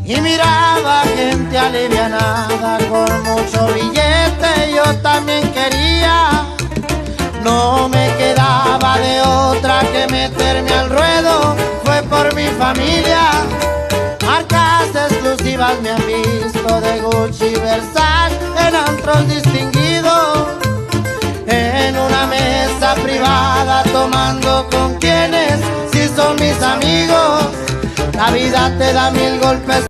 y miraba gente alivianada con mucho billete. Yo también quería, no me quedaba de otra que meterme al ruedo. Fue por mi familia, marcas exclusivas me han visto de Gucci, Versace, en antros distinguidos, en una mesa privada tomando con quienes sí son mis amigos. La vida te da 1000 golpes